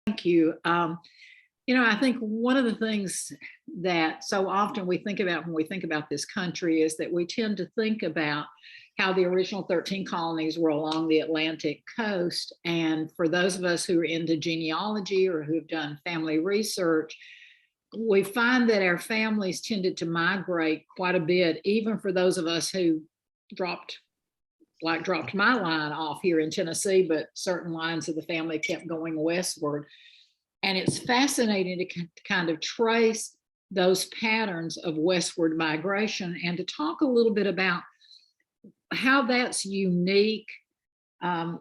Thank you. I think one of the things that so often we think about when we think about this country is that we tend to think about how the original 13 colonies were along the Atlantic coast. And for those of us who are into genealogy or who've done family research, we find that our families tended to migrate quite a bit, even for those of us who dropped my line off here in Tennessee, but certain lines of the family kept going westward. And it's fascinating to kind of trace those patterns of westward migration and to talk a little bit about how that's unique. One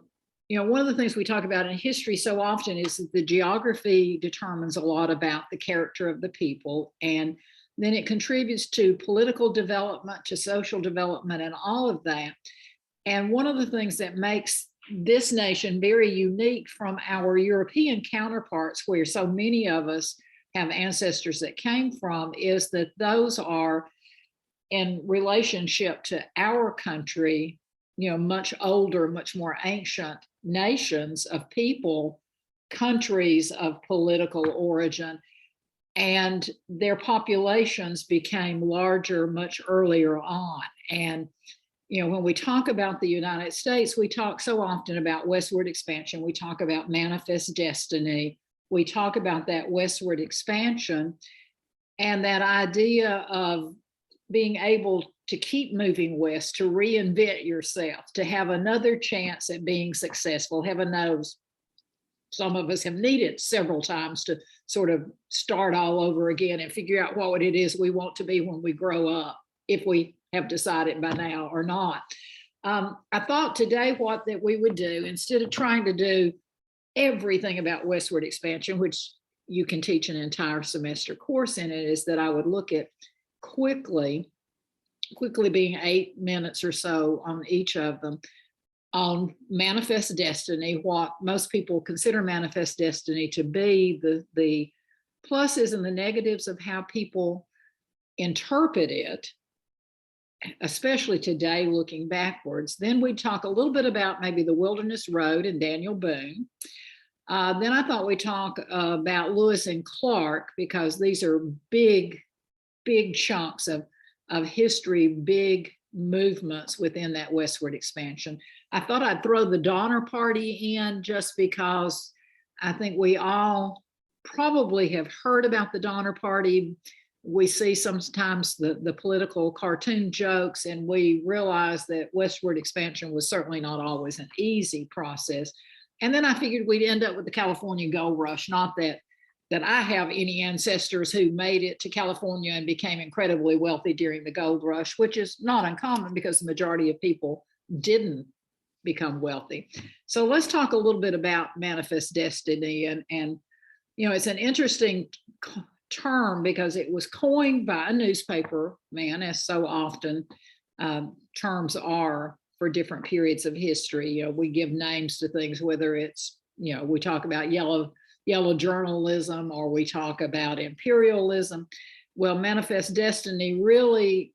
of the things we talk about in history so often is that the geography determines a lot about the character of the people, and then it contributes to political development, to social development, and all of that. And one of the things that makes this nation very unique from our European counterparts, where so many of us have ancestors that came from, is that those are in relationship to our country, much older, much more ancient nations of people, countries of political origin, and their populations became larger much earlier on. And when we talk about the United States, we talk so often about westward expansion. We talk about manifest destiny. We talk about that westward expansion and that idea of being able to keep moving west, to reinvent yourself, to have another chance at being successful. Heaven knows some of us have needed several times to sort of start all over again and figure out what it is we want to be when we grow up, if we have decided by now or not. I thought today that we would do, instead of trying to do everything about westward expansion, which you can teach an entire semester course in it, is that I would look at quickly being 8 minutes or so on each of them, on manifest destiny, what most people consider manifest destiny to be, the pluses and the negatives of how people interpret it, especially today looking backwards. Then we'd talk a little bit about maybe the Wilderness Road and Daniel Boone. Then I thought we'd talk about Lewis and Clark, because these are big chunks of history, big movements within that westward expansion. I thought I'd throw the Donner Party in just because I think we all probably have heard about the Donner Party. We see sometimes the political cartoon jokes, and we realize that westward expansion was certainly not always an easy process. And then I figured we'd end up with the California Gold Rush. Not that I have any ancestors who made it to California and became incredibly wealthy during the gold rush, which is not uncommon because the majority of people didn't become wealthy. So let's talk a little bit about manifest destiny. And it's an interesting term because it was coined by a newspaper man, as so often terms are for different periods of history. We give names to things, whether it's, we talk about yellow journalism or we talk about imperialism. Well, manifest destiny, really,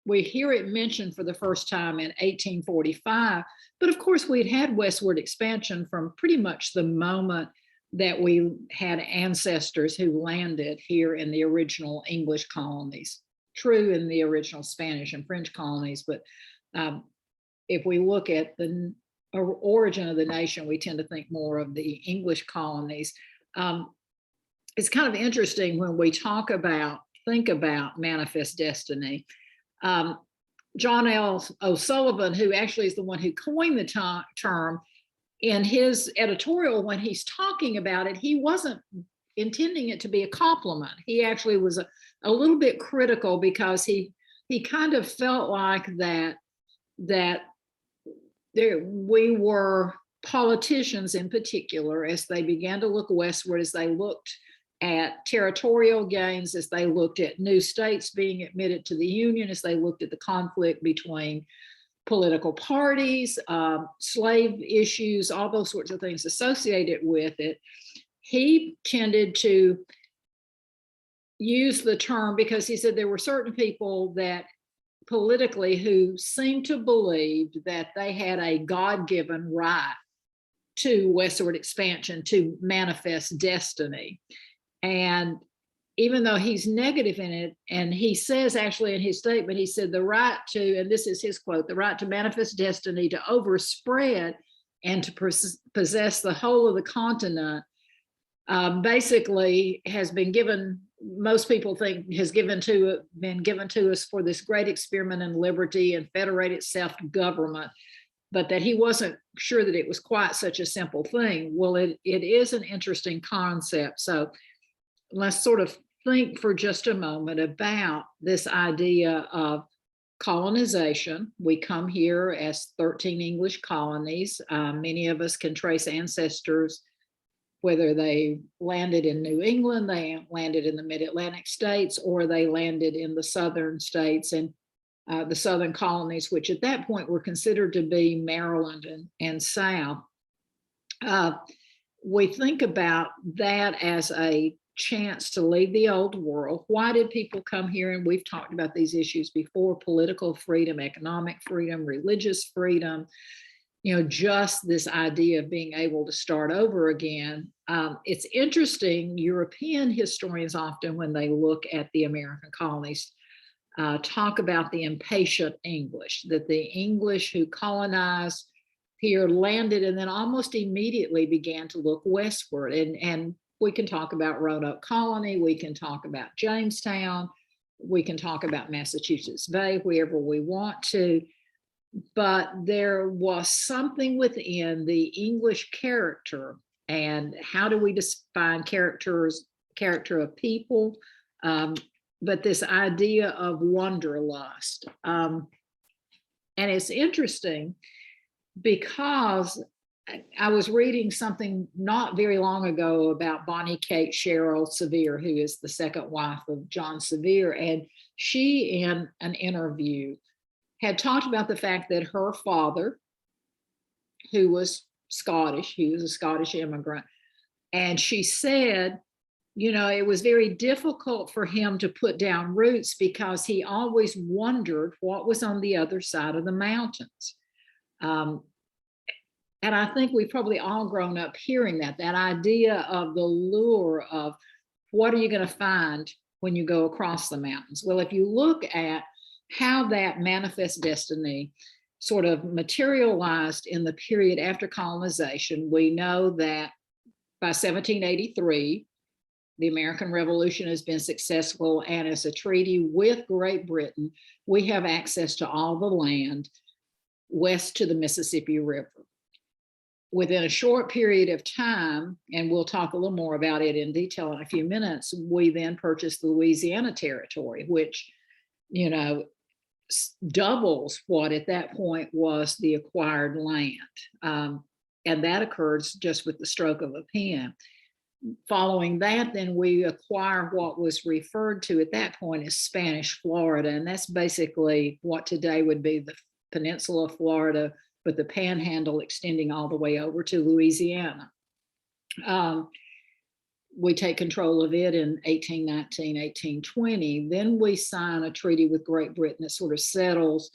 we hear it mentioned for the first time in 1845, but of course we'd had westward expansion from pretty much the moment that we had ancestors who landed here in the original English colonies, true in the original Spanish and French colonies. But if we look at the origin of the nation, we tend to think more of the English colonies. It's kind of interesting when we think about manifest destiny. John L. OSullivan, who actually is the one who coined the term, in his editorial, when he's talking about it, he wasn't intending it to be a compliment. He actually was a little bit critical because he kind of felt like that we were politicians in particular, as they began to look westward, as they looked at territorial gains, as they looked at new states being admitted to the Union, as they looked at the conflict between political parties, slave issues, all those sorts of things associated with it. He tended to use the term because he said there were certain people that politically who seemed to believe that they had a God-given right to westward expansion, to manifest destiny. And even though he's negative in it, and he says actually in his statement, he said the right to, and this is his quote, the right to manifest destiny, to overspread and to possess the whole of the continent, basically has been given, most people think has been given to us for this great experiment in liberty and federated self-government, but that he wasn't sure that it was quite such a simple thing. Well, it is an interesting concept. So let's sort of think for just a moment about this idea of colonization. We come here as 13 English colonies. Many of us can trace ancestors, whether they landed in New England, they landed in the mid-Atlantic states, or they landed in the southern states and the southern colonies, which at that point were considered to be Maryland and South. We think about that as a chance to leave the old world. Why did people come here? And we've talked about these issues before: political freedom, economic freedom, religious freedom, just this idea of being able to start over again. It's interesting, European historians often, when they look at the American colonies, talk about the impatient English, that the English who colonized here landed and then almost immediately began to look westward. And we can talk about Roanoke Colony, we can talk about Jamestown, we can talk about Massachusetts Bay, wherever we want to. But there was something within the English character, and how do we define character of people? But this idea of wanderlust. And it's interesting because I was reading something not very long ago about Bonnie Kate Sherrill Sevier, who is the second wife of John Sevier, and she, in an interview, had talked about the fact that her father, who was Scottish, he was a Scottish immigrant, and she said, it was very difficult for him to put down roots because he always wondered what was on the other side of the mountains. And I think we've probably all grown up hearing that idea of the lure of what are you going to find when you go across the mountains? Well, if you look at how that manifest destiny sort of materialized in the period after colonization, we know that by 1783, the American Revolution has been successful, and as a treaty with Great Britain, we have access to all the land west to the Mississippi River. Within a short period of time, and we'll talk a little more about it in detail in a few minutes, we then purchased the Louisiana Territory, which, doubles what at that point was the acquired land. And that occurred just with the stroke of a pen. Following that, then we acquire what was referred to at that point as Spanish Florida. And that's basically what today would be the peninsula of Florida, but the panhandle extending all the way over to Louisiana. We take control of it in 1819, 1820. Then we sign a treaty with Great Britain that sort of settles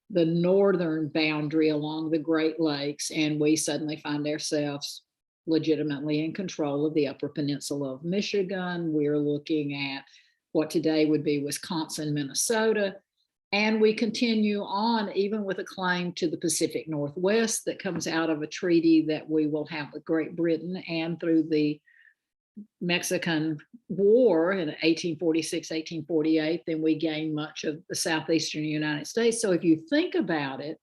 the northern boundary along the Great Lakes, and we suddenly find ourselves legitimately in control of the Upper Peninsula of Michigan. We're looking at what today would be Wisconsin, Minnesota, and we continue on even with a claim to the Pacific Northwest that comes out of a treaty that we will have with Great Britain, and through the Mexican War in 1846, 1848, then we gain much of the southeastern United States. So if you think about it,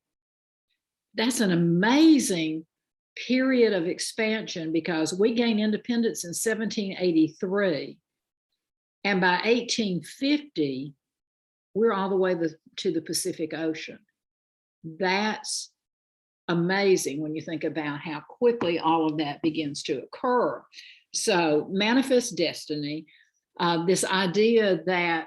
that's an amazing period of expansion, because we gain independence in 1783, and by 1850 we're all the way to the Pacific Ocean. That's amazing when you think about how quickly all of that begins to occur. So manifest destiny, this idea that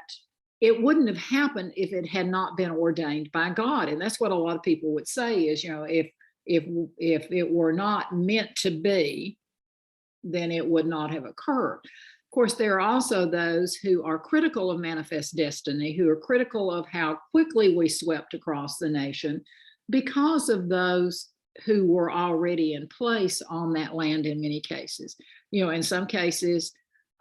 it wouldn't have happened if it had not been ordained by God. And that's what a lot of people would say is, if it were not meant to be, then it would not have occurred. Of course, there are also those who are critical of manifest destiny, who are critical of how quickly we swept across the nation because of those who were already in place on that land in many cases. In some cases,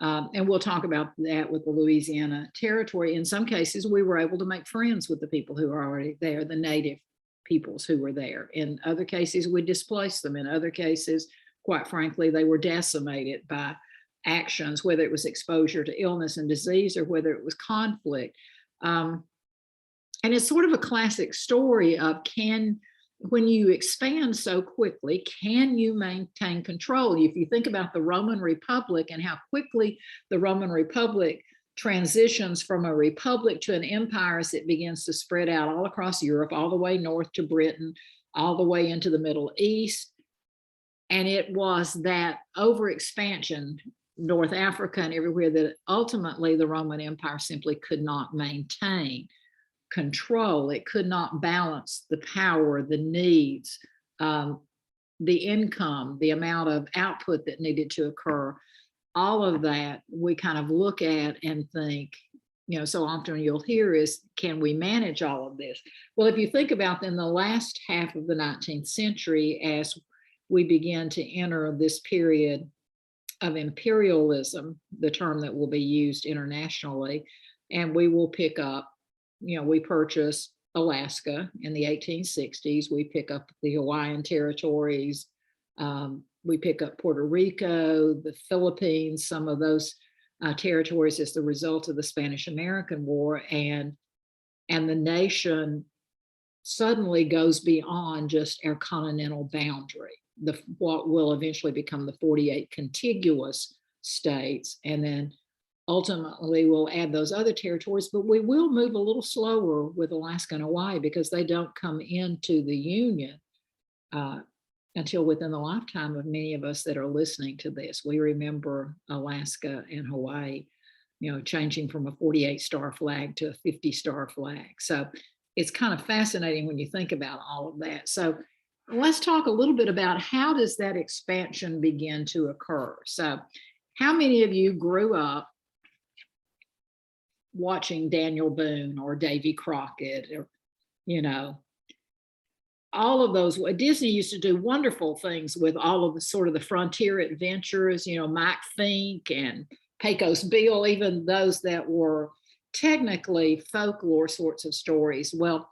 and we'll talk about that with the Louisiana Territory, in some cases, we were able to make friends with the people who are already there, the native peoples who were there. In other cases, we displaced them. In other cases, quite frankly, they were decimated by actions, whether it was exposure to illness and disease or whether it was conflict. And it's sort of a classic story of when you expand so quickly, can you maintain control? If you think about the Roman Republic and how quickly the Roman Republic transitions from a republic to an empire as it begins to spread out all across Europe, all the way north to Britain, all the way into the Middle East. And it was that overexpansion, North Africa and everywhere, that ultimately the Roman Empire simply could not maintain control. It could not balance the power, the needs, the income, the amount of output that needed to occur. All of that we kind of look at and think, so often you'll hear is, can we manage all of this? Well, if you think about in the last half of the 19th century, as we begin to enter this period of imperialism, the term that will be used internationally, and we will pick up, we purchase Alaska in the 1860s, we pick up the Hawaiian territories, we pick up Puerto Rico, the Philippines, some of those territories as the result of the Spanish-American War, and the nation suddenly goes beyond just our continental boundary, what will eventually become the 48 contiguous states, and then ultimately we'll add those other territories, but we will move a little slower with Alaska and Hawaii because they don't come into the Union until within the lifetime of many of us that are listening to this. We remember Alaska and Hawaii, changing from a 48-star flag to a 50-star flag. So it's kind of fascinating when you think about all of that. So let's talk a little bit about how does that expansion begin to occur. So how many of you grew up watching Daniel Boone or Davy Crockett, or, all of those? Disney used to do wonderful things with all of the sort of the frontier adventures, Mike Fink and Pecos Bill, even those that were technically folklore sorts of stories. Well,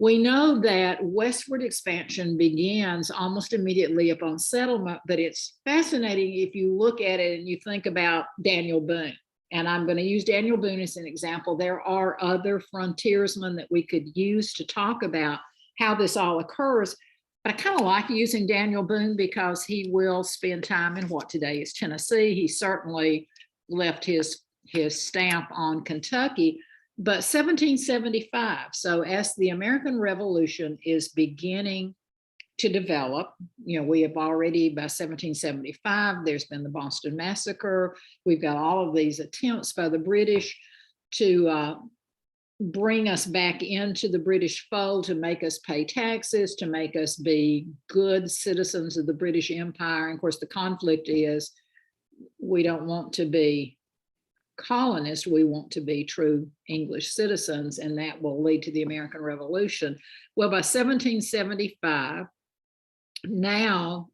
we know that westward expansion begins almost immediately upon settlement, but it's fascinating if you look at it and you think about Daniel Boone. And I'm going to use Daniel Boone as an example. There are other frontiersmen that we could use to talk about how this all occurs. But I kind of like using Daniel Boone because he will spend time in what today is Tennessee. He certainly left his stamp on Kentucky. But 1775, so as the American Revolution is beginning to develop, we have already, by 1775, there's been the Boston Massacre. We've got all of these attempts by the British to bring us back into the British fold, to make us pay taxes, to make us be good citizens of the British Empire. And of course, the conflict is we don't want to be colonists, we want to be true English citizens, and that will lead to the American Revolution. Well, by 1775, now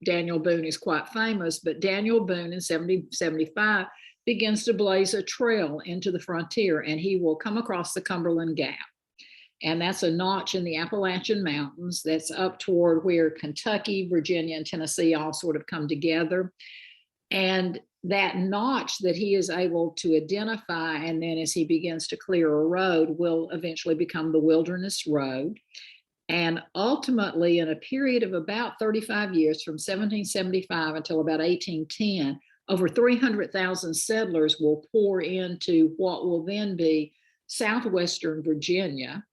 Daniel Boone is quite famous, but Daniel Boone in 1775 begins to blaze a trail into the frontier, and he will come across the Cumberland Gap. And that's a notch in the Appalachian Mountains that's up toward where Kentucky, Virginia, and Tennessee all sort of come together. And that notch that he is able to identify, and then as he begins to clear a road, will eventually become the Wilderness Road. And ultimately, in a period of about 35 years, from 1775 until about 1810, over 300,000 settlers will pour into what will then be southwestern Virginia,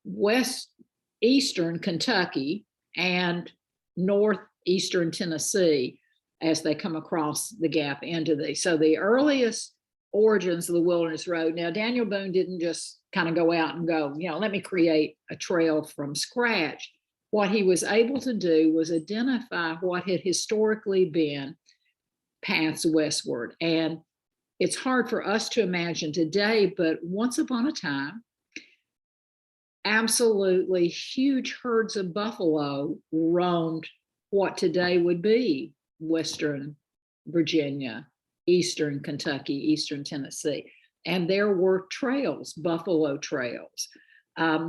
west-eastern Kentucky, and northeastern Tennessee, as they come across the gap into these. So the earliest origins of the Wilderness Road. Now, Daniel Boone didn't just kind of go out and go, let me create a trail from scratch. What he was able to do was identify what had historically been paths westward. And it's hard for us to imagine today, but once upon a time, absolutely huge herds of buffalo roamed what today would be Western Virginia, Eastern Kentucky, Eastern Tennessee. And there were trails, buffalo trails.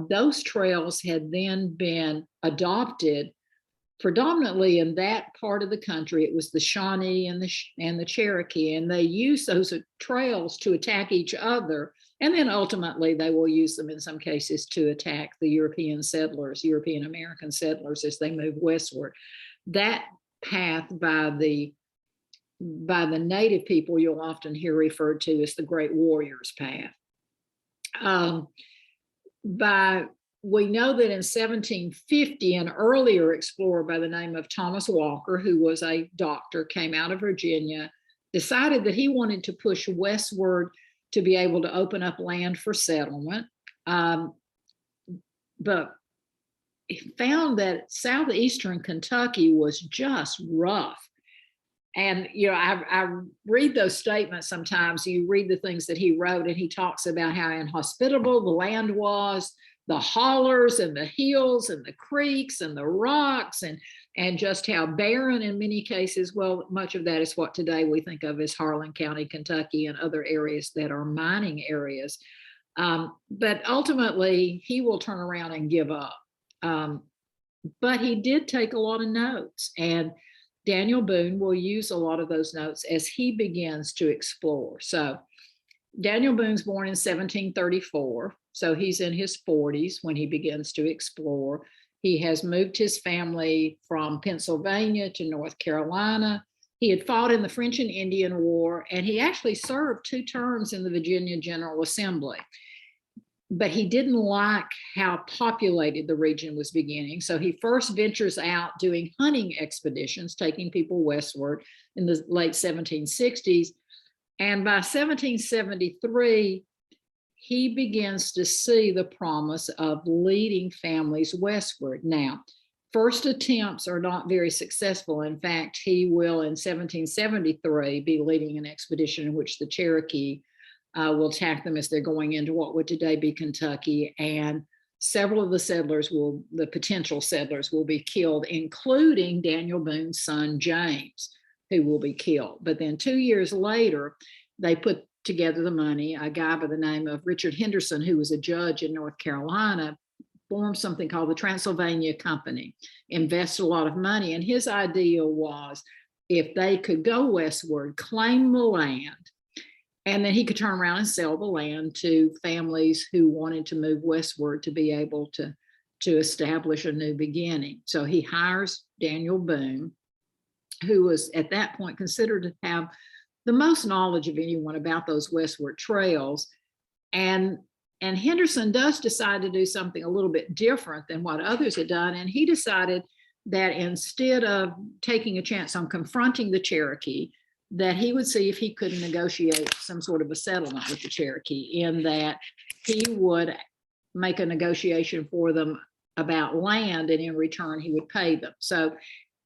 Those trails had then been adopted predominantly in that part of the country. It was the Shawnee and the Cherokee, and they used those trails to attack each other. And then ultimately they will use them in some cases to attack the European settlers, European American settlers, as they move westward. That path by the native people you'll often hear referred to as the Great Warriors Path. We know that in 1750, an earlier explorer by the name of Thomas Walker, who was a doctor, came out of Virginia, decided that he wanted to push westward to be able to open up land for settlement. But he found that southeastern Kentucky was just rough. And, you know, I read those statements sometimes. You read the things that he wrote, and he talks about how inhospitable the land was, the hollers and the hills and the creeks and the rocks, and just how barren in many cases. Well, much of that is what today we think of as Harlan County, Kentucky, and other areas that are mining areas. But ultimately, he will turn around and give up. But he did take a lot of notes, and Daniel Boone will use a lot of those notes as he begins to explore. So Daniel Boone's born in 1734. So he's in his 40s when he begins to explore. He has moved his family from Pennsylvania to North Carolina. He had fought in the French and Indian War, and he actually served 2 terms in the Virginia General Assembly. But he didn't like how populated the region was beginning. So he first ventures out doing hunting expeditions, taking people westward in the late 1760s. And by 1773, he begins to see the promise of leading families westward. Now, first attempts are not very successful. In fact, he will in 1773 be leading an expedition in which the Cherokee will attack them as they're going into what would today be Kentucky. And several of the potential settlers will be killed, including Daniel Boone's son, James, who will be killed. But then 2 years later, they put together the money. A guy by the name of Richard Henderson, who was a judge in North Carolina, formed something called the Transylvania Company, invested a lot of money. And his idea was if they could go westward, claim the land, and then he could turn around and sell the land to families who wanted to move westward to be able to establish a new beginning. So he hires Daniel Boone, who was at that point considered to have the most knowledge of anyone about those westward trails. And Henderson does decide to do something a little bit different than what others had done. And he decided that instead of taking a chance on confronting the Cherokee, that he would see if he could negotiate some sort of a settlement with the Cherokee, in that he would make a negotiation for them about land, and in return he would pay them. So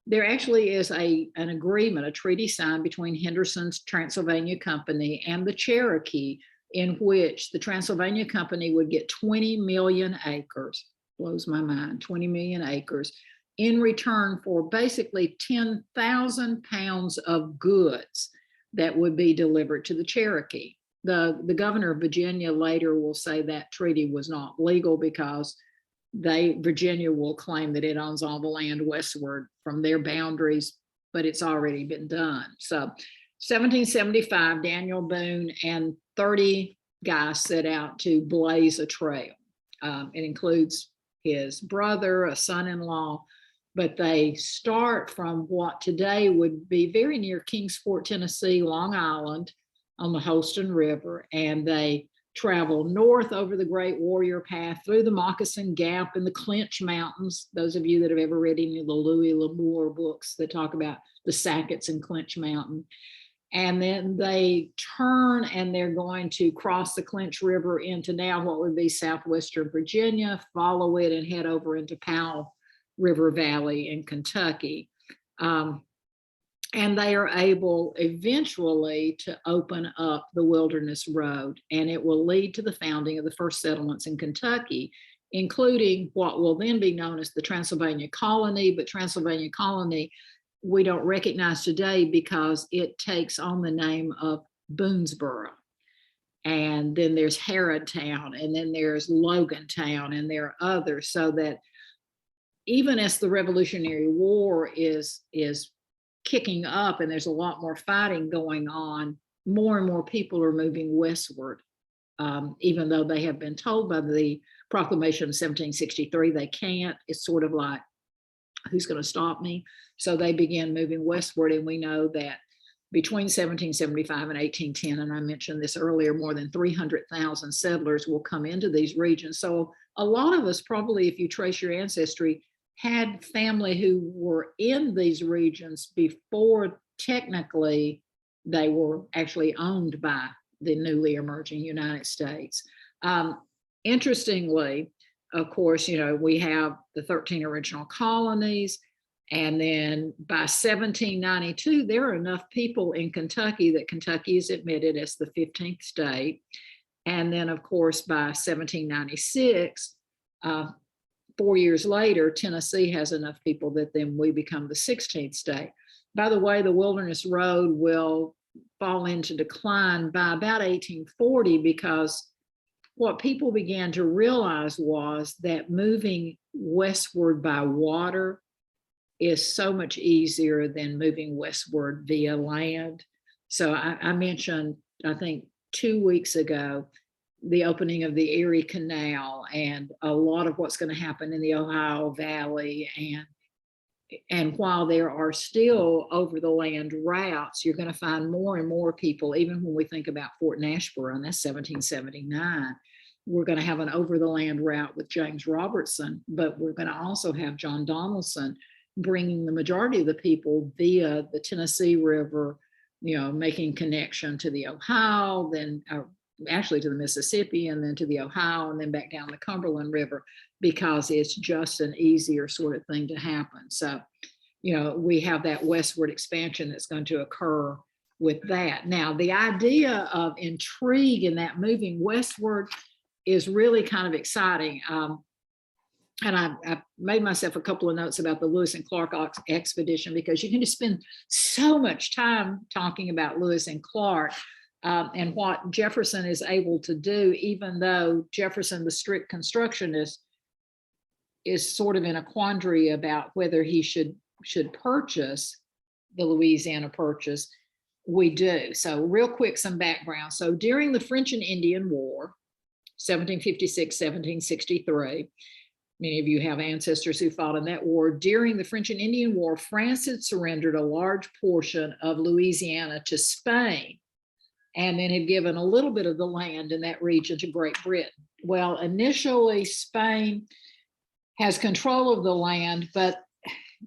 there actually is an agreement, a treaty signed between Henderson's Transylvania Company and the Cherokee, in which the Transylvania Company would get 20 million acres, blows my mind, 20 million acres, in return for basically 10,000 pounds of goods that would be delivered to the Cherokee. The governor of Virginia later will say that treaty was not legal because Virginia will claim that it owns all the land westward from their boundaries, but it's already been done. So 1775, Daniel Boone and 30 guys set out to blaze a trail. It includes his brother, a son-in-law, but they start from what today would be very near Kingsport, Tennessee, Long Island on the Holston River, and they travel north over the Great Warrior Path through the Moccasin Gap and the Clinch Mountains. Those of you that have ever read any of the Louis L'Amour books that talk about the Sackets and Clinch Mountain. And then they turn and they're going to cross the Clinch River into now what would be southwestern Virginia, follow it and head over into Powell River Valley in Kentucky. And they are able eventually to open up the Wilderness Road, and it will lead to the founding of the first settlements in Kentucky including what will then be known as the Transylvania colony. But Transylvania colony, we don't recognize today because it takes on the name of Boonesboro. And then there's Harrodtown, and then there's Logantown, and there are others. So that even as the Revolutionary War is kicking up and there's a lot more fighting going on, more and more people are moving westward, even though they have been told by the Proclamation of 1763 they can't. It's sort of like, who's going to stop me? So they began moving westward, and we know that between 1775 and 1810, and I mentioned this earlier, more than 300,000 settlers will come into these regions. So a lot of us probably, if you trace your ancestry, had family who were in these regions before technically they were actually owned by the newly emerging United States. Interestingly, of course, we have the 13 original colonies. And then by 1792, there are enough people in Kentucky that Kentucky is admitted as the 15th state. And then, of course, by 1796, 4 years later, Tennessee has enough people that then we become the 16th state. By the way, the Wilderness Road will fall into decline by about 1840, because what people began to realize was that moving westward by water is so much easier than moving westward via land. So I mentioned, I think 2 weeks ago, the opening of the Erie Canal and a lot of what's going to happen in the Ohio Valley. And while there are still over the land routes, you're going to find more and more people, even when we think about Fort Nashboro, and that's 1779, we're going to have an over the land route with James Robertson, but we're going to also have John Donaldson bringing the majority of the people via the Tennessee River, making connection to the Ohio, then actually to the Mississippi, and then to the Ohio, and then back down the Cumberland River, because it's just an easier sort of thing to happen. So, we have that westward expansion that's going to occur with that. Now, the idea of intrigue in that moving westward is really kind of exciting. And I made myself a couple of notes about the Lewis and Clark expedition, because you can just spend so much time talking about Lewis and Clark and what Jefferson is able to do, even though Jefferson, the strict constructionist, is sort of in a quandary about whether he should purchase the Louisiana Purchase. We do. So real quick, some background. So during the French and Indian War, 1756, 1763, many of you have ancestors who fought in that war. During the French and Indian War, France had surrendered a large portion of Louisiana to Spain, and then had given a little bit of the land in that region to Great Britain. Well, initially, Spain has control of the land, but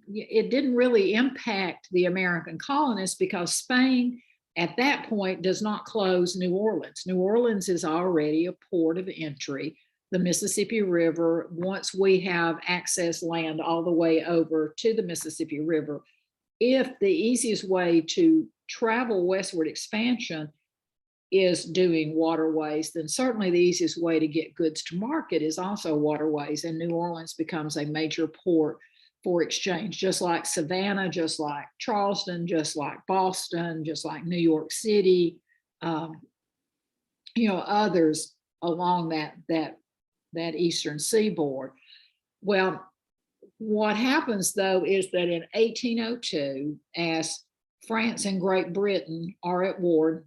it didn't really impact the American colonists, because Spain at that point does not close New Orleans. New Orleans is already a port of entry. The Mississippi River, once we have access land all the way over to the Mississippi River, if the easiest way to travel westward expansion is doing waterways, then certainly the easiest way to get goods to market is also waterways. And New Orleans becomes a major port for exchange, just like Savannah, just like Charleston, just like Boston, just like New York City, others along that eastern seaboard. Well, what happens though is that in 1802, as France and Great Britain are at war,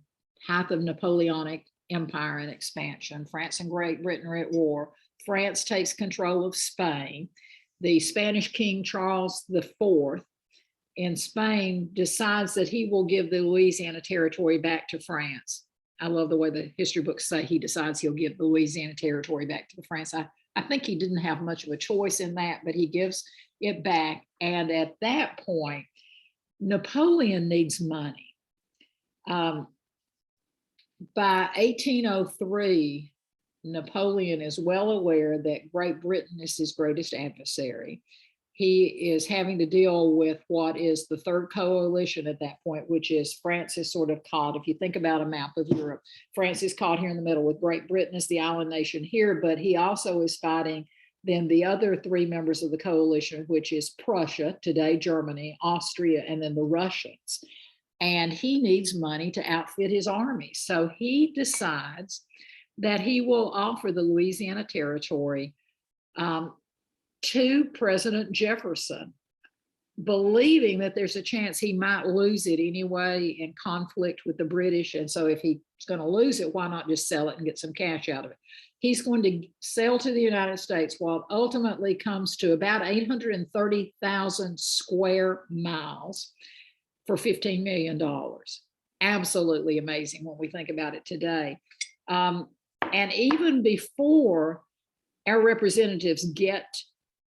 height of Napoleonic Empire and expansion, France and Great Britain are at war. France takes control of Spain. The Spanish King Charles IV in Spain decides that he will give the Louisiana Territory back to France. I love the way the history books say he decides he'll give the Louisiana Territory back to France. I think he didn't have much of a choice in that, but he gives it back. And at that point, Napoleon needs money. By 1803, Napoleon is well aware that Great Britain is his greatest adversary. He is having to deal with what is the third coalition at that point, which is France is sort of caught. If you think about a map of Europe, France is caught here in the middle with Great Britain as the island nation here, but he also is fighting then the other three members of the coalition, which is Prussia, today Germany, Austria, and then the Russians. And he needs money to outfit his army. So he decides that he will offer the Louisiana Territory to President Jefferson, believing that there's a chance he might lose it anyway in conflict with the British. And so if he's going to lose it, why not just sell it and get some cash out of it? He's going to sell to the United States what ultimately comes to about 830,000 square miles for $15 million. Absolutely amazing when we think about it today. And even before our representatives get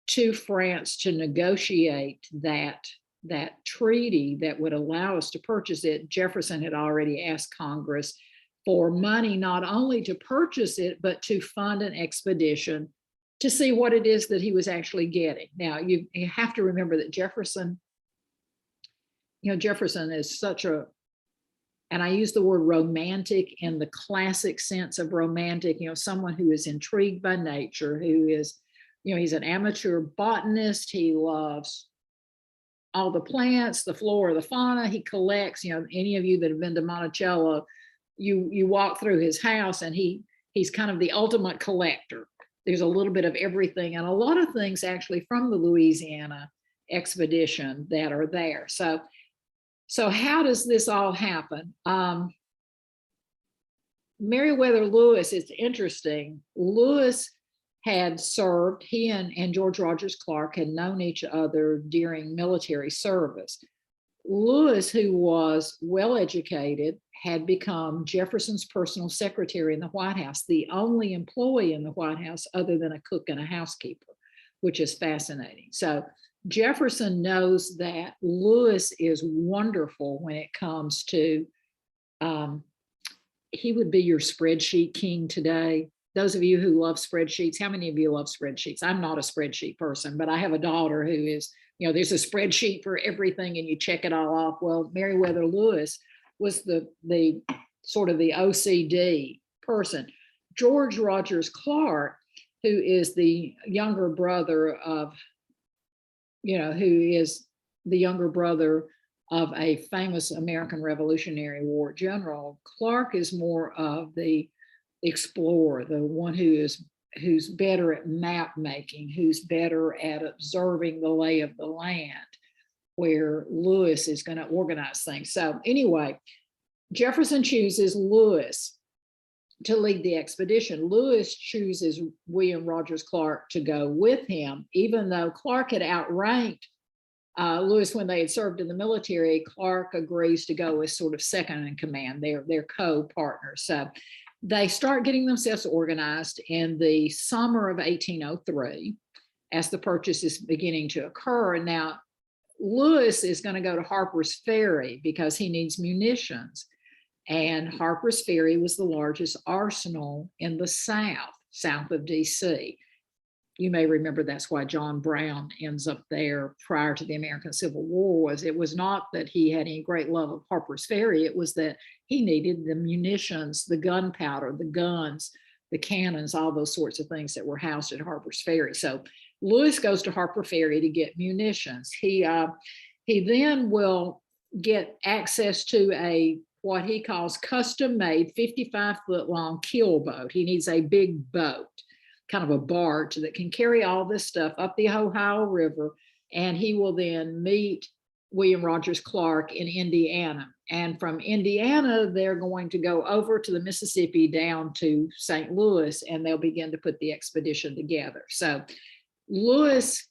to France to negotiate that treaty that would allow us to purchase it, Jefferson had already asked Congress for money, not only to purchase it, but to fund an expedition to see what it is that he was actually getting. Now, you have to remember that Jefferson, Jefferson is such a, and I use the word romantic in the classic sense of romantic, someone who is intrigued by nature, who is, he's an amateur botanist. He loves all the plants, the flora, the fauna. He collects, any of you that have been to Monticello, you walk through his house and he's kind of the ultimate collector. There's a little bit of everything and a lot of things actually from the Louisiana expedition that are there. So how does this all happen? Meriwether Lewis, it's interesting. Lewis had served, he and George Rogers Clark had known each other during military service. Lewis, who was well-educated, had become Jefferson's personal secretary in the White House, the only employee in the White House other than a cook and a housekeeper, which is fascinating. So Jefferson knows that Lewis is wonderful when it comes to, he would be your spreadsheet king today. Those of you who love spreadsheets, how many of you love spreadsheets? I'm not a spreadsheet person, but I have a daughter who is, there's a spreadsheet for everything and you check it all off. Well, Meriwether Lewis was the sort of the OCD person. George Rogers Clark, who is the younger brother of, who is the younger brother of a famous American Revolutionary War general, Clark is more of the explorer, the one who's better at map making, who's better at observing the lay of the land, where Lewis is going to organize things. So anyway, Jefferson chooses Lewis to lead the expedition. Lewis chooses William Rogers Clark to go with him, even though Clark had outranked Lewis when they had served in the military. Clark agrees to go as sort of second in command. They're co-partners. So they start getting themselves organized in the summer of 1803 as the purchase is beginning to occur. Now, Lewis is going to go to Harper's Ferry because he needs munitions. And Harper's Ferry was the largest arsenal in the south of DC. You may remember that's why John Brown ends up there prior to the American Civil War. It was not that he had any great love of Harper's Ferry, it was that he needed the munitions, the gunpowder, the guns, the cannons, all those sorts of things that were housed at Harper's Ferry. So Lewis goes to Harper Ferry to get munitions. He then will get access to what he calls custom-made 55-foot long keel boat. He needs a big boat, kind of a barge that can carry all this stuff up the Ohio River. And he will then meet William Rogers Clark in Indiana. And from Indiana, they're going to go over to the Mississippi down to St. Louis, and they'll begin to put the expedition together. So Lewis,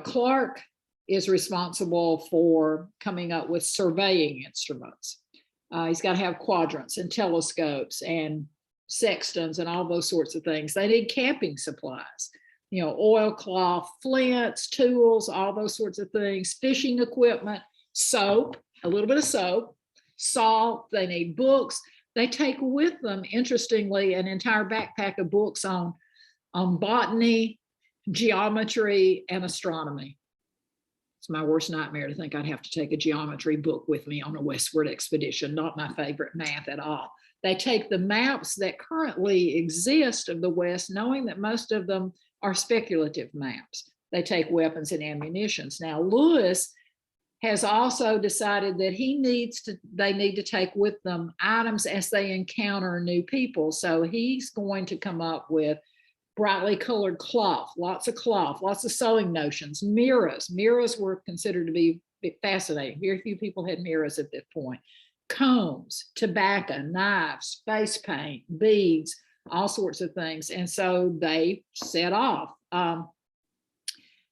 Clark is responsible for coming up with surveying instruments. He's got to have quadrants and telescopes and sextants and all those sorts of things. They need camping supplies, oilcloth, flints, tools, all those sorts of things, fishing equipment, soap, a little bit of soap, salt. They need books. They take with them, interestingly, an entire backpack of books on botany, geometry, and astronomy. It's my worst nightmare to think I'd have to take a geometry book with me on a westward expedition. Not my favorite math at all. They take the maps that currently exist of the West, knowing that most of them are speculative maps. They take weapons and ammunitions. Now, Lewis has also decided that they need to take with them items as they encounter new people. So he's going to come up with brightly colored cloth, lots of sewing notions, mirrors. Mirrors were considered to be fascinating. Very few people had mirrors at that point. Combs, tobacco, knives, face paint, beads, all sorts of things. And so they set off.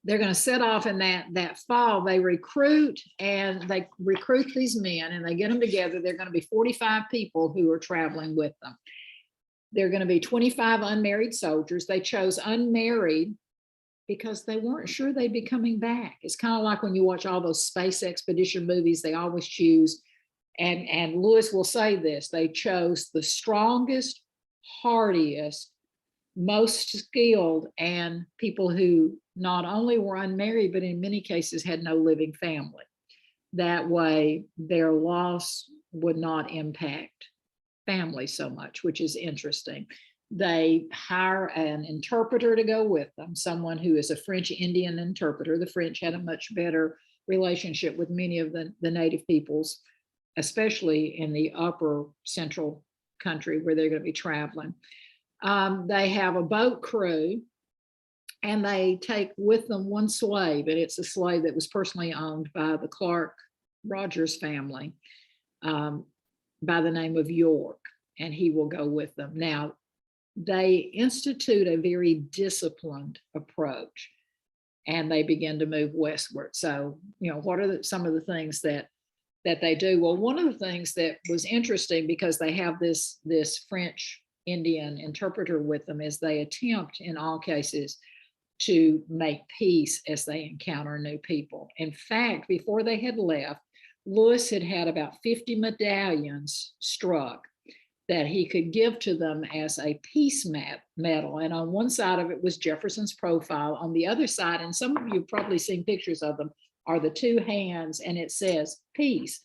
They're going to set off in that fall. They recruit these men and they get them together. They're going to be 45 people who are traveling with them. They're going to be 25 unmarried soldiers. They chose unmarried because they weren't sure they'd be coming back. It's kind of like when you watch all those space expedition movies, they always choose, and Lewis will say this, they chose the strongest, hardiest, most skilled, and people who not only were unmarried, but in many cases had no living family. That way, their loss would not impact family so much, which is interesting. They hire an interpreter to go with them, someone who is a French Indian interpreter. The French had a much better relationship with many of the native peoples, especially in the upper central country where they're going to be traveling. They have a boat crew, and they take with them one slave, and it's a slave that was personally owned by the Clark Rogers family by the name of York, and he will go with them. Now, they institute a very disciplined approach, and they begin to move westward. So, what are some of the things that they do? Well, one of the things that was interesting, because they have this French Indian interpreter with them, is they attempt in all cases to make peace as they encounter new people. In fact, before they had left, Lewis had about 50 medallions struck that he could give to them as a peace medal. And on one side of it was Jefferson's profile. On the other side, and some of you have probably seen pictures of them, are the two hands, and it says peace.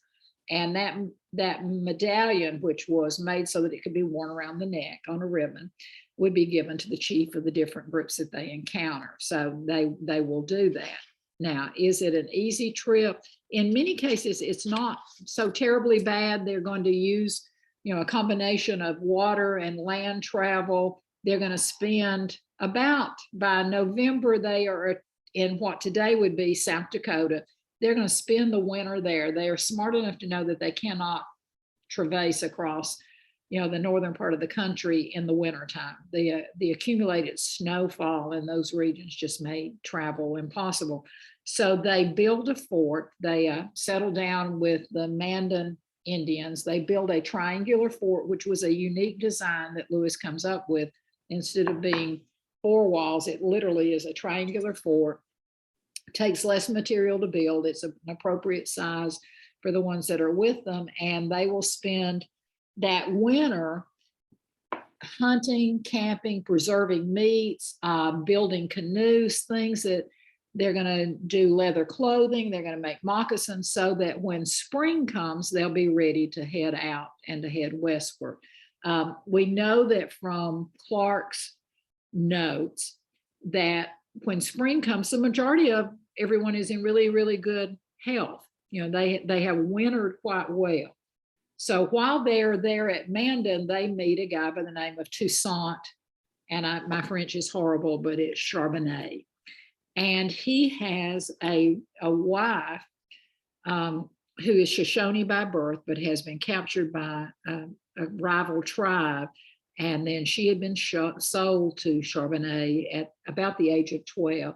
And that medallion, which was made so that it could be worn around the neck on a ribbon, would be given to the chief of the different groups that they encounter. So they will do that. Now, is it an easy trip? In many cases, it's not so terribly bad. They're going to use, a combination of water and land travel. They're going to spend by November, they are in what today would be South Dakota. They're going to spend the winter there. They are smart enough to know that they cannot traverse across, the northern part of the country in the wintertime. The accumulated snowfall in those regions just made travel impossible. So they build a fort. They settle down with the Mandan Indians. They build a triangular fort, which was a unique design that Lewis comes up with. Instead of being 4 walls, it literally is a triangular fort. It takes less material to build. It's an appropriate size for the ones that are with them, and they will spend that winter hunting, camping, preserving meats, building canoes, things that they're going to do leather clothing. They're going to make moccasins so that when spring comes, they'll be ready to head out and to head westward. We know that from Clark's notes that when spring comes, the majority of everyone is in really, really good health. They have wintered quite well. So while they're there at Mandan, they meet a guy by the name of Toussaint, and my French is horrible, but it's Charbonnet. And he has a wife who is Shoshone by birth, but has been captured by a rival tribe. And then she had been sold to Charbonnet at about the age of 12.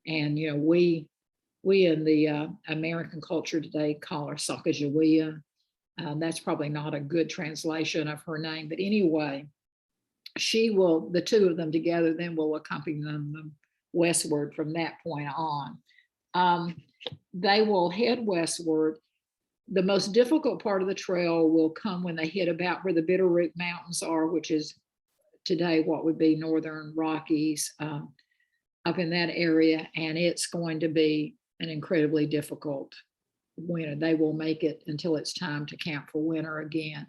And, we in the American culture today call her Sacagawea. That's probably not a good translation of her name. But anyway, the two of them together then will accompany them westward from that point on. They will head westward. The most difficult part of the trail will come when they hit about where the Bitterroot Mountains are, which is today what would be Northern Rockies, up in that area. And it's going to be an incredibly difficult winter. They will make it until it's time to camp for winter again.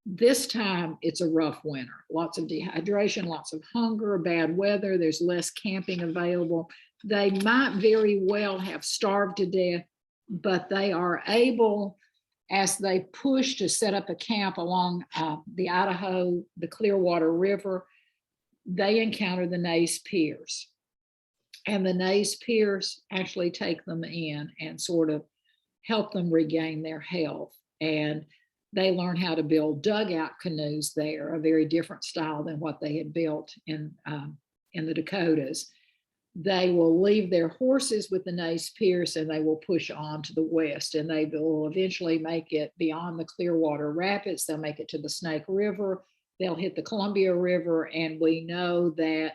This time it's a rough winter, lots of dehydration, lots of hunger, bad weather, there's less camping available. They might very well have starved to death, but they are able, as they push to set up a camp along the Idaho, the Clearwater River, they encounter the Nez-Perce. And the Nez-Perce actually take them in and sort of help them regain their health. And they learn how to build dugout canoes there, a very different style than what they had built in the Dakotas. They will leave their horses with the Nez-Perce and they will push on to the west, and they will eventually make it beyond the Clearwater Rapids. They'll make it to the Snake River. They'll hit the Columbia River, and we know that,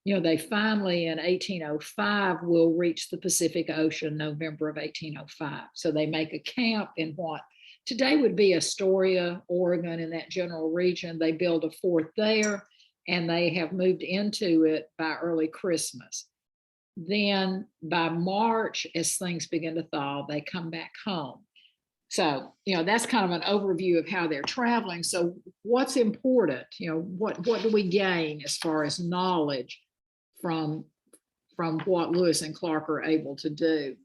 you know, they finally in 1805 will reach the Pacific Ocean, November of 1805. So they make a camp in what today would be Astoria, Oregon, in that general region. They build a fort there, and they have moved into it by early Christmas. Then by March, as things begin to thaw, they come back home. So, you know, that's kind of an overview of how they're traveling. So what's important, you know, what do we gain as far as knowledge from what Lewis and Clark are able to do?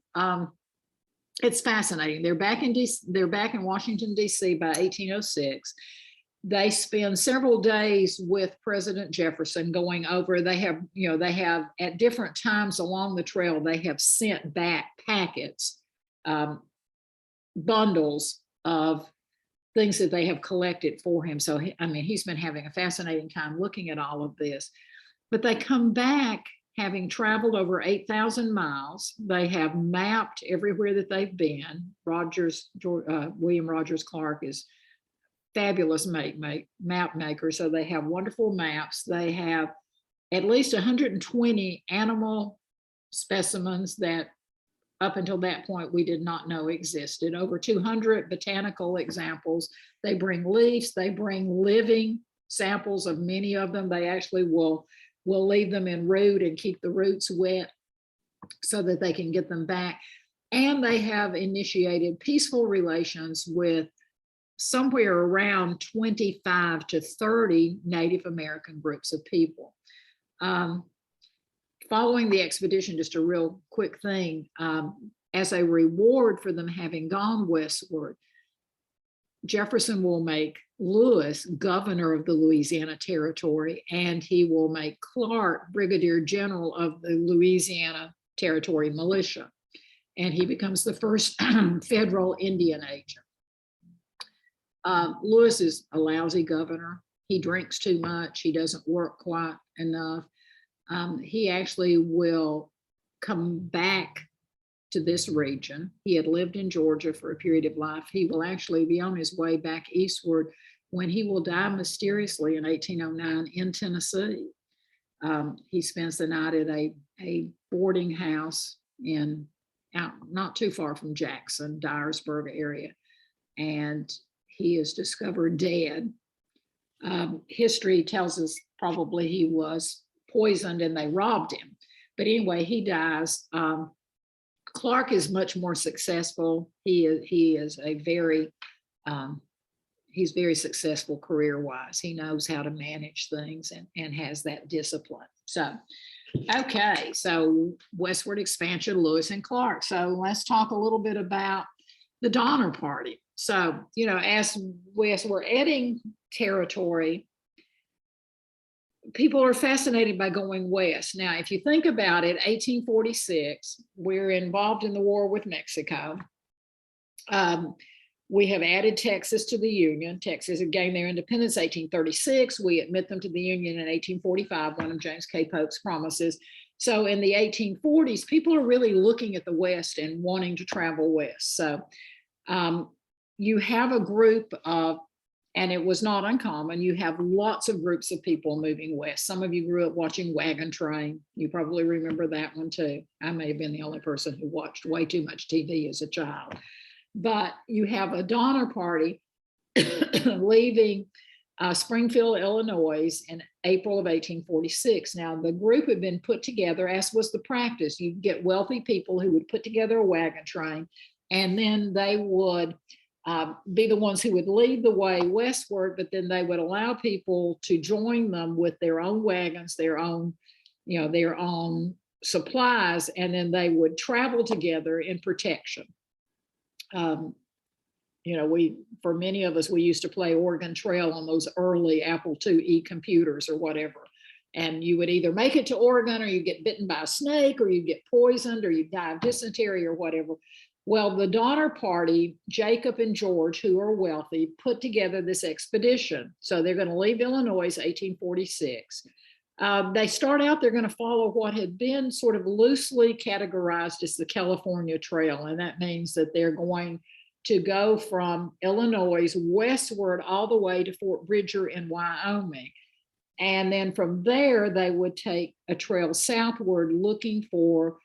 It's fascinating. They're back in Washington, D.C. by 1806. They spend several days with President Jefferson going over. They have at different times along the trail, they have sent back packets, bundles of things that they have collected for him. So, he's been having a fascinating time looking at all of this. But they come back having traveled over 8,000 miles. They have mapped everywhere that they've been. William Rogers Clark is fabulous map maker. So they have wonderful maps. They have at least 120 animal specimens that up until that point we did not know existed. Over 200 botanical examples. They bring leaves. They bring living samples of many of them. They actually will leave them in root and keep the roots wet so that they can get them back. And they have initiated peaceful relations with somewhere around 25 to 30 Native American groups of people. Following the expedition, just a real quick thing, as a reward for them having gone westward, Jefferson will make Lewis governor of the Louisiana Territory, and he will make Clark brigadier general of the Louisiana Territory militia. And he becomes the first federal Indian agent. Lewis is a lousy governor. He drinks too much. He doesn't work quite enough. He actually will come back to this region. He had lived in Georgia for a period of life. He will actually be on his way back eastward when he will die mysteriously in 1809 in Tennessee. He spends the night at a boarding house not too far from Jackson, Dyersburg area, and he is discovered dead. History tells us probably he was poisoned and they robbed him. But anyway, he dies. Clark is much more successful. He's very successful career-wise. He knows how to manage things and has that discipline. So, okay, so westward expansion, Lewis and Clark. So let's talk a little bit about the Donner Party. So, you know, as we're adding territory, people are fascinated by going west. Now, if you think about it, 1846, we're involved in the war with Mexico. We have added Texas to the Union. Texas had gained their independence 1836. We admit them to the Union in 1845, one of James K. Polk's promises. So in the 1840s, people are really looking at the West and wanting to travel west. So you have a group of, and it was not uncommon, you have lots of groups of people moving west. Some of you grew up watching Wagon Train. You probably remember that one too. I may have been the only person who watched way too much TV as a child. But you have a Donner Party leaving Springfield, Illinois in April of 1846. Now, the group had been put together, as was the practice. You'd get wealthy people who would put together a wagon train, and then they would be the ones who would lead the way westward, but then they would allow people to join them with their own wagons, their own, their own supplies, and then they would travel together in protection. For many of us, we used to play Oregon Trail on those early Apple IIe computers or whatever. And you would either make it to Oregon, or you get bitten by a snake, or you get poisoned, or you die of dysentery or whatever. Well, the Donner Party, Jacob and George, who are wealthy, put together this expedition. So they're going to leave Illinois 1846. They start out, they're going to follow what had been sort of loosely categorized as the California Trail. And that means that they're going to go from Illinois westward all the way to Fort Bridger in Wyoming. And then from there, they would take a trail southward looking for,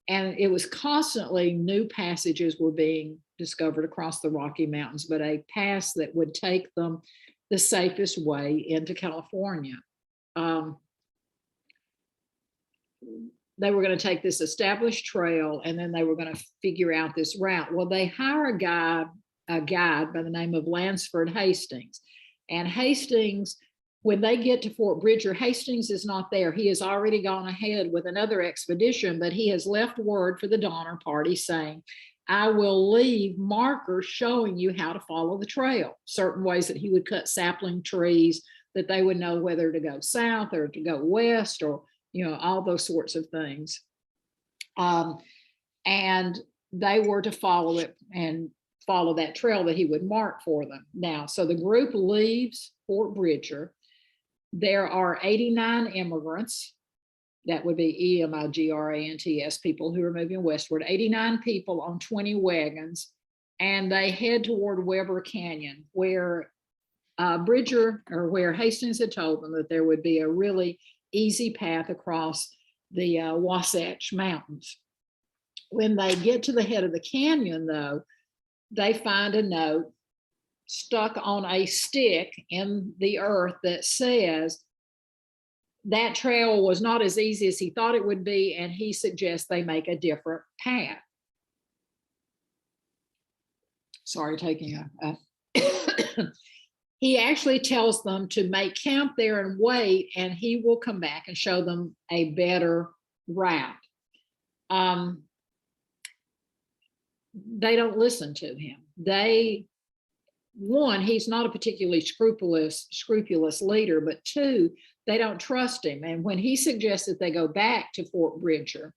and it was constantly new passages were being discovered across the Rocky Mountains, but a pass that would take them the safest way into California. They were going to take this established trail, and then they were going to figure out this route. Well, they hire a guide by the name of Lansford Hastings. And Hastings, when they get to Fort Bridger, Hastings is not there. He has already gone ahead with another expedition, but he has left word for the Donner Party saying, I will leave markers showing you how to follow the trail, certain ways that he would cut sapling trees that they would know whether to go south or to go west, or all those sorts of things. And they were to follow it and follow that trail that he would mark for them. Now, so the group leaves Fort Bridger. There are 89 immigrants. That would be EMIGRANTS, people who are moving westward, 89 people on 20 wagons. And they head toward Weber Canyon, where Bridger, or where Hastings had told them that there would be a really easy path across the Wasatch Mountains. When they get to the head of the canyon, though, they find a note stuck on a stick in the earth that says that trail was not as easy as he thought it would be, and he suggests they make a different path. Sorry, taking a he actually tells them to make camp there and wait, and he will come back and show them a better route. They don't listen to him. One, he's not a particularly scrupulous leader, but two, they don't trust him. And when he suggests that they go back to Fort Bridger,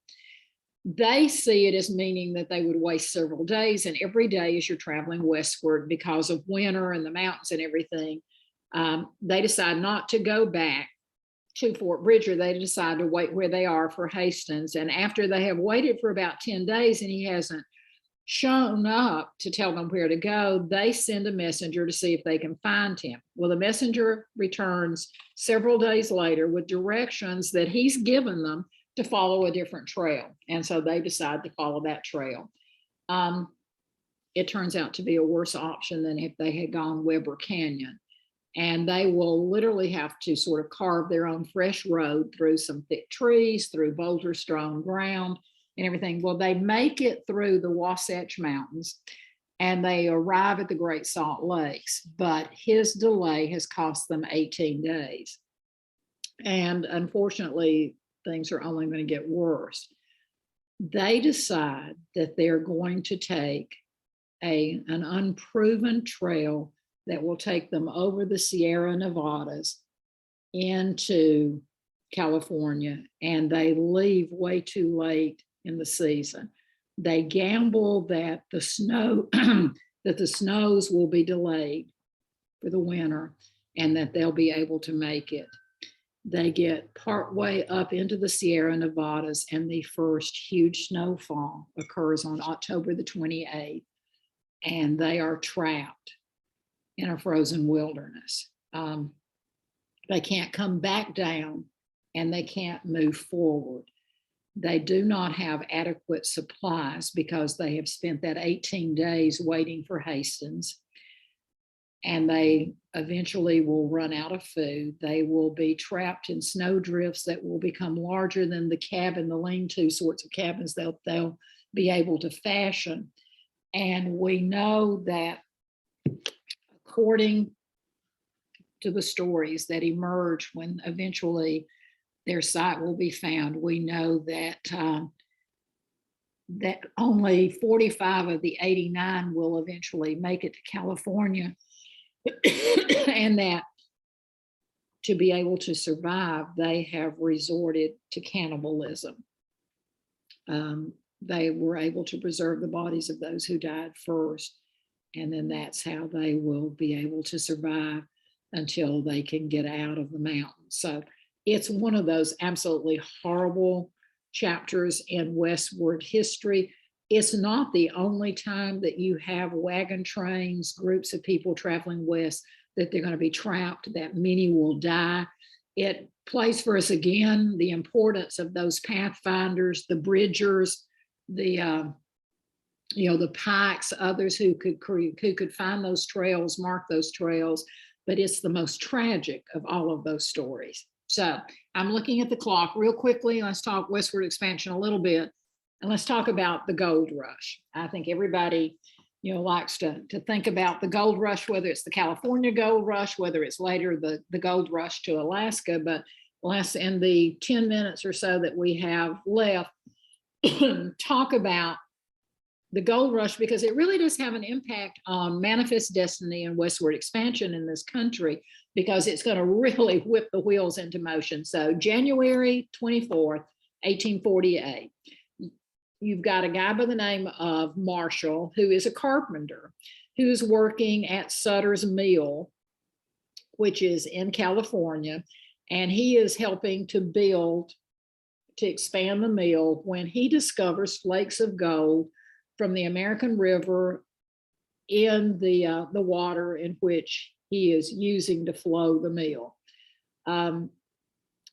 they see it as meaning that they would waste several days. And every day as you're traveling westward, because of winter and the mountains and everything, they decide not to go back to Fort Bridger. They decide to wait where they are for Hastings. And after they have waited for about 10 days and he hasn't shown up to tell them where to go, they send a messenger to see if they can find him. Well, the messenger returns several days later with directions that he's given them to follow a different trail. And so they decide to follow that trail. It turns out to be a worse option than if they had gone Weber Canyon. And they will literally have to sort of carve their own fresh road through some thick trees, through boulder-strewn ground and everything. Well, they make it through the Wasatch Mountains and they arrive at the Great Salt Lakes, but his delay has cost them 18 days. And unfortunately, things are only going to get worse. They decide that they're going to take an unproven trail that will take them over the Sierra Nevadas into California, and they leave way too late in the season. They gamble that the snow that the snows will be delayed for the winter and that they'll be able to make it. They get partway up into the Sierra Nevadas, and the first huge snowfall occurs on October the 28th, and they are trapped in a frozen wilderness. They can't come back down, and they can't move forward. They do not have adequate supplies because they have spent that 18 days waiting for Hastings, and they eventually will run out of food. They will be trapped in snow drifts that will become larger than the cabin, the lean-to sorts of cabins they'll be able to fashion. And we know that according to the stories that emerge when eventually their site will be found, we know that that only 45 of the 89 will eventually make it to California, and that to be able to survive, they have resorted to cannibalism. They were able to preserve the bodies of those who died first, and then that's how they will be able to survive until they can get out of the mountains. So it's one of those absolutely horrible chapters in Westward history. It's not the only time that you have wagon trains, groups of people traveling west, that they're going to be trapped, that many will die. It plays for us again the importance of those pathfinders, the bridgers, the the Pikes, others who could find those trails, mark those trails. But it's the most tragic of all of those stories. So I'm looking at the clock real quickly. Let's talk westward expansion a little bit, and let's talk about the gold rush. I think everybody likes to think about the gold rush, whether it's the California gold rush, whether it's later the gold rush to Alaska. But let's, in the 10 minutes or so that we have left, talk about the gold rush, because it really does have an impact on manifest destiny and westward expansion in this country, because it's going to really whip the wheels into motion. So January 24th, 1848, you've got a guy by the name of Marshall, who is a carpenter, who's working at Sutter's Mill, which is in California, and he is helping to expand the mill, when he discovers flakes of gold from the American River in the water in which he is using to flow the mill.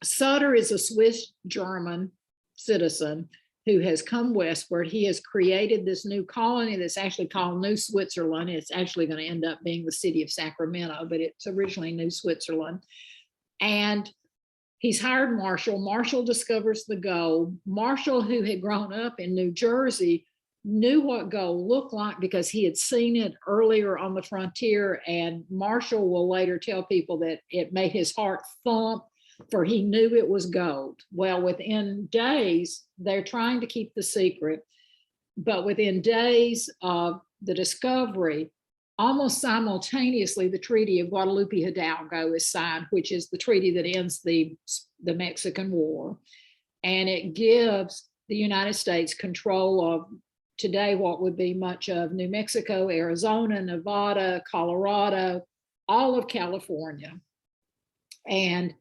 Sutter is a Swiss-German citizen who has come westward. He has created this new colony that's actually called New Switzerland. It's actually going to end up being the city of Sacramento, but it's originally New Switzerland. And he's hired Marshall. Marshall discovers the gold. Marshall, who had grown up in New Jersey, knew what gold looked like because he had seen it earlier on the frontier. And Marshall will later tell people that it made his heart thump, for he knew it was gold. Well, within days, they're trying to keep the secret, but within days of the discovery, almost simultaneously, the Treaty of Guadalupe Hidalgo is signed, which is the treaty that ends the Mexican War. And it gives the United States control of today what would be much of New Mexico, Arizona, Nevada, Colorado, all of California. And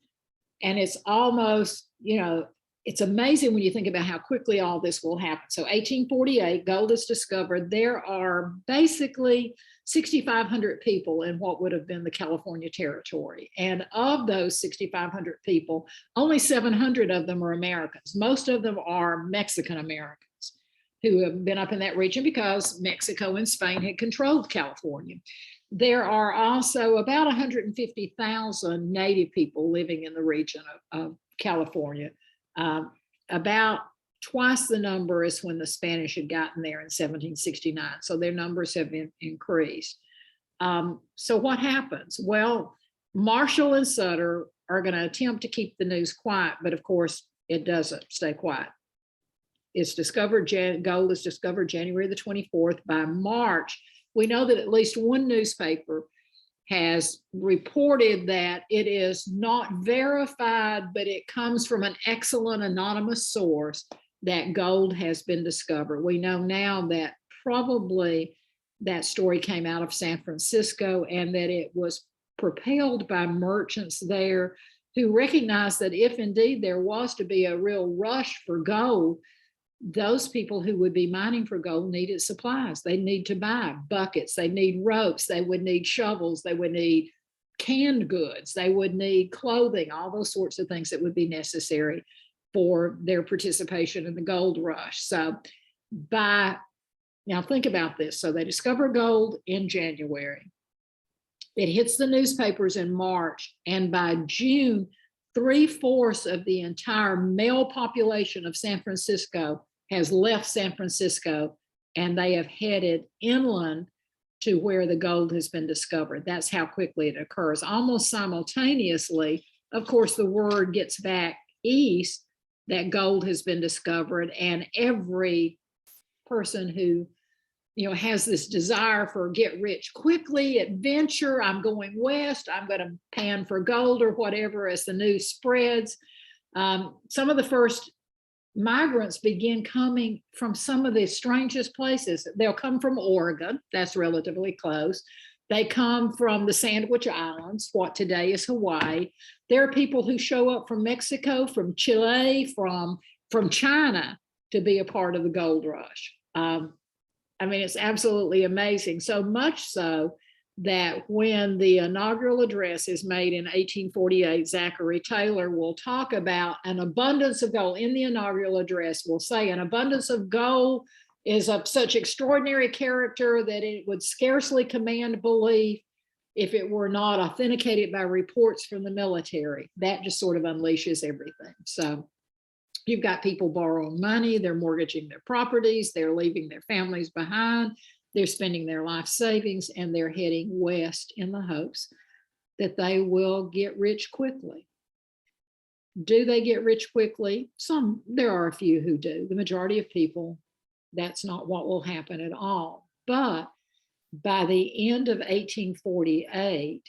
it's almost, it's amazing when you think about how quickly all this will happen. So 1848, gold is discovered. There are basically 6,500 people in what would have been the California territory. And of those 6,500 people, only 700 of them are Americans. Most of them are Mexican Americans who have been up in that region because Mexico and Spain had controlled California. There are also about 150,000 native people living in the region of California. About twice the number is when the Spanish had gotten there in 1769. So their numbers have been increased. So what happens? Well, Marshall and Sutter are going to attempt to keep the news quiet, but of course it doesn't stay quiet. It's discovered, gold is discovered January the 24th. By March, we know that at least one newspaper has reported that it is not verified, but it comes from an excellent anonymous source that gold has been discovered. We know now that probably that story came out of San Francisco, and that it was propelled by merchants there who recognized that if indeed there was to be a real rush for gold, those people who would be mining for gold needed supplies. They need to buy buckets, they need ropes, they would need shovels, they would need canned goods, they would need clothing, all those sorts of things that would be necessary for their participation in the gold rush. So now think about this. So they discover gold in January. It hits the newspapers in March, and by June, 3/4 of the entire male population of San Francisco has left San Francisco, and they have headed inland to where the gold has been discovered. That's how quickly it occurs. Almost simultaneously, of course, the word gets back east that gold has been discovered, and every person who has this desire for get rich quickly, adventure, I'm going west, I'm going to pan for gold or whatever, as the news spreads. Some of the first migrants begin coming from some of the strangest places. They'll come from Oregon, that's relatively close. They come from the Sandwich Islands, what today is Hawaii. There are people who show up from Mexico, from Chile, from China to be a part of the gold rush. I mean, it's absolutely amazing. So much so that when the inaugural address is made in 1848, Zachary Taylor will talk about an abundance of gold. In the inaugural address, will say an abundance of gold is of such extraordinary character that it would scarcely command belief if it were not authenticated by reports from the military. That just sort of unleashes everything. So you've got people borrowing money, they're mortgaging their properties, they're leaving their families behind, they're spending their life savings, and they're heading west in the hopes that they will get rich quickly. Do they get rich quickly? There are a few who do. The majority of people, that's not what will happen at all. But by the end of 1848,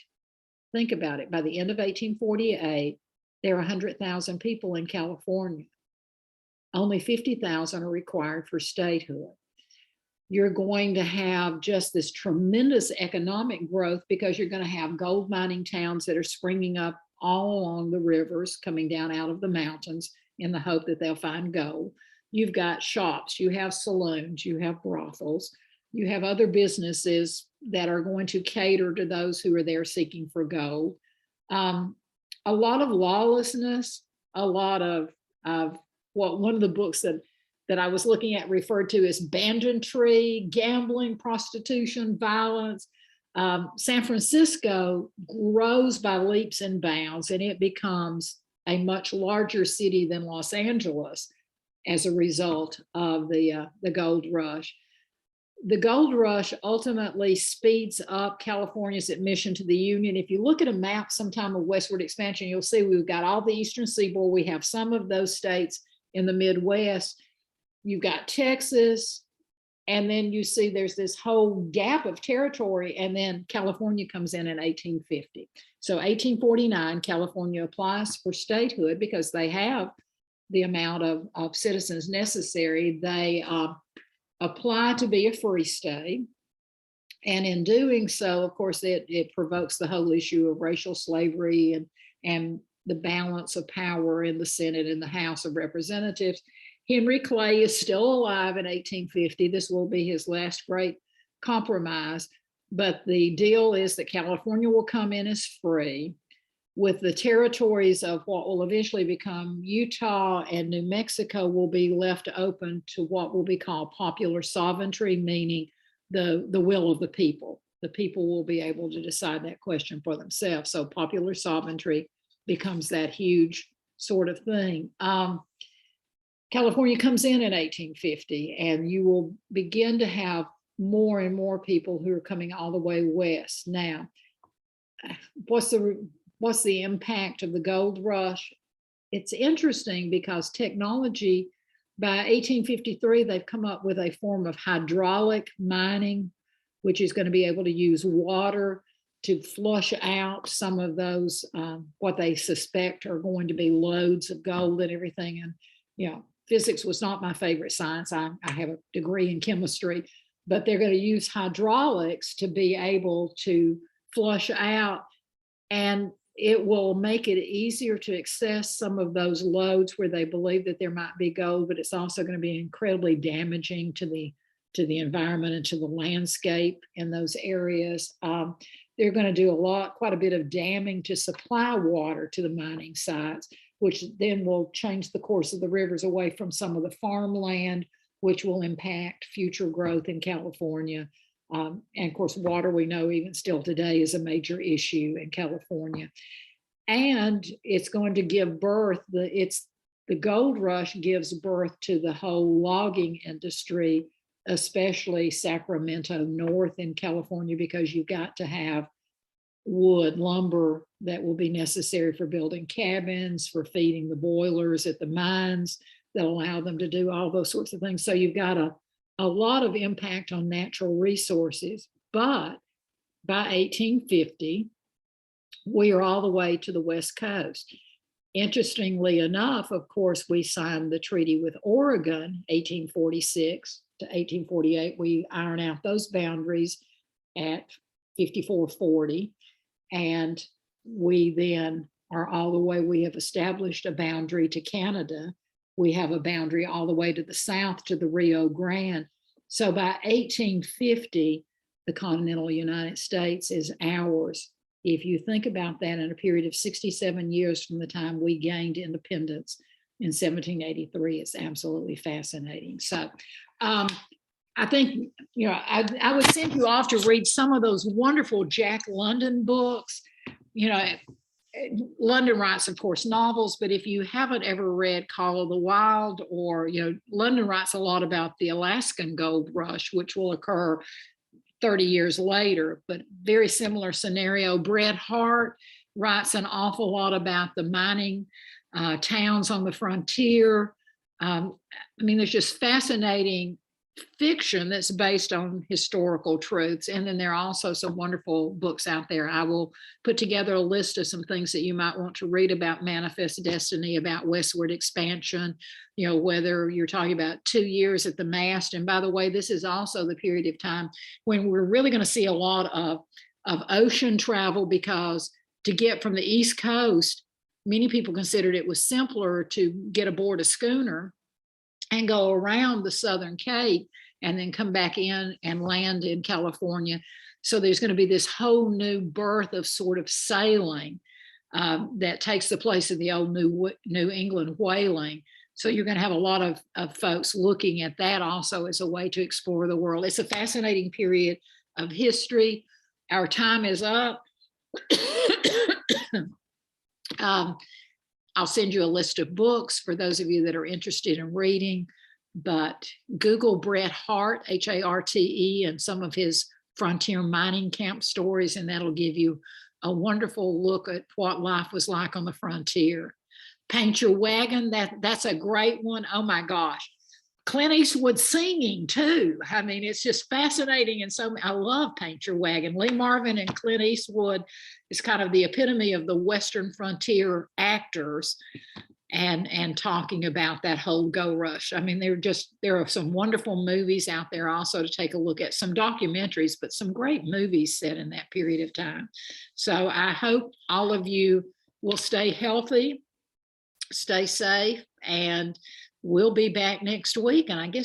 think about it, by the end of 1848, there are 100,000 people in California. Only 50,000 are required for statehood. You're going to have just this tremendous economic growth because you're going to have gold mining towns that are springing up all along the rivers, coming down out of the mountains in the hope that they'll find gold. You've got shops, you have saloons, you have brothels, you have other businesses that are going to cater to those who are there seeking for gold. A lot of lawlessness, a lot of what one of the books that I was looking at referred to as banditry, gambling, prostitution, violence. San Francisco grows by leaps and bounds, and it becomes a much larger city than Los Angeles as a result of the gold rush. The gold rush ultimately speeds up California's admission to the Union. If you look at a map sometime of westward expansion, you'll see we've got all the eastern seaboard. We have some of those states in the Midwest. You've got Texas, and then you see there's this whole gap of territory, and then California comes in 1850. So 1849, California applies for statehood because they have the amount of citizens necessary. They apply to be a free state. And in doing so, of course, it provokes the whole issue of racial slavery and the balance of power in the Senate and the House of Representatives. Henry Clay is still alive in 1850. This will be his last great compromise. But the deal is that California will come in as free, with the territories of what will eventually become Utah and New Mexico will be left open to what will be called popular sovereignty, meaning the will of the people. The people will be able to decide that question for themselves. So popular sovereignty becomes that huge sort of thing. California comes in 1850, and you will begin to have more and more people who are coming all the way west. Now, what's the impact of the gold rush? It's interesting because technology, by 1853, they've come up with a form of hydraulic mining, which is going to be able to use water to flush out some of those, what they suspect are going to be loads of gold and everything. And, physics was not my favorite science. I have a degree in chemistry, but they're going to use hydraulics to be able to flush out, and it will make it easier to access some of those loads where they believe that there might be gold, but it's also going to be incredibly damaging to the environment and to the landscape in those areas. They're going to do quite a bit of damming to supply water to the mining sites, which then will change the course of the rivers away from some of the farmland, which will impact future growth in California. And of course, water, we know even still today, is a major issue in California. And it's going to give birth, the gold rush gives birth to the whole logging industry especially Sacramento north in California, because you've got to have wood, lumber that will be necessary for building cabins, for feeding the boilers at the mines that allow them to do all those sorts of things. So you've got a lot of impact on natural resources. But by 1850, we are all the way to the West Coast. Interestingly enough, of course, we signed the treaty with Oregon, 1846 to 1848. We iron out those boundaries at 5440. And we then are all the way, we have established a boundary to Canada. We have a boundary all the way to the south to the Rio Grande. So by 1850, the continental United States is ours. If you think about that, in a period of 67 years from the time we gained independence in 1783, it's absolutely fascinating. So I think, I would send you off to read some of those wonderful Jack London books. London writes, of course, novels, but if you haven't ever read Call of the Wild, or, London writes a lot about the Alaskan gold rush, which will occur 30 years later, but very similar scenario. Bret Harte writes an awful lot about the mining towns on the frontier. There's just fascinating fiction that's based on historical truths. And then there are also some wonderful books out there. I will put together a list of some things that you might want to read about Manifest Destiny, about westward expansion, whether you're talking about 2 years at the mast. And by the way, this is also the period of time when we're really going to see a lot of ocean travel, because to get from the East Coast, many people considered it was simpler to get aboard a schooner and go around the Southern Cape and then come back in and land in California. So there's going to be this whole new birth of sort of sailing that takes the place of the old New England whaling. So you're going to have a lot of folks looking at that also as a way to explore the world. It's a fascinating period of history. Our time is up. I'll send you a list of books for those of you that are interested in reading, but Google Bret Harte, Harte, and some of his frontier mining camp stories, and that'll give you a wonderful look at what life was like on the frontier. Paint Your Wagon, that's a great one. Oh my gosh. Clint Eastwood singing too. It's just fascinating. And so I love Paint Your Wagon. Lee Marvin and Clint Eastwood is kind of the epitome of the Western frontier actors, and talking about that whole go rush. There are some wonderful movies out there also to take a look at, some documentaries, but some great movies set in that period of time. So I hope all of you will stay healthy, stay safe, and we'll be back next week. And I guess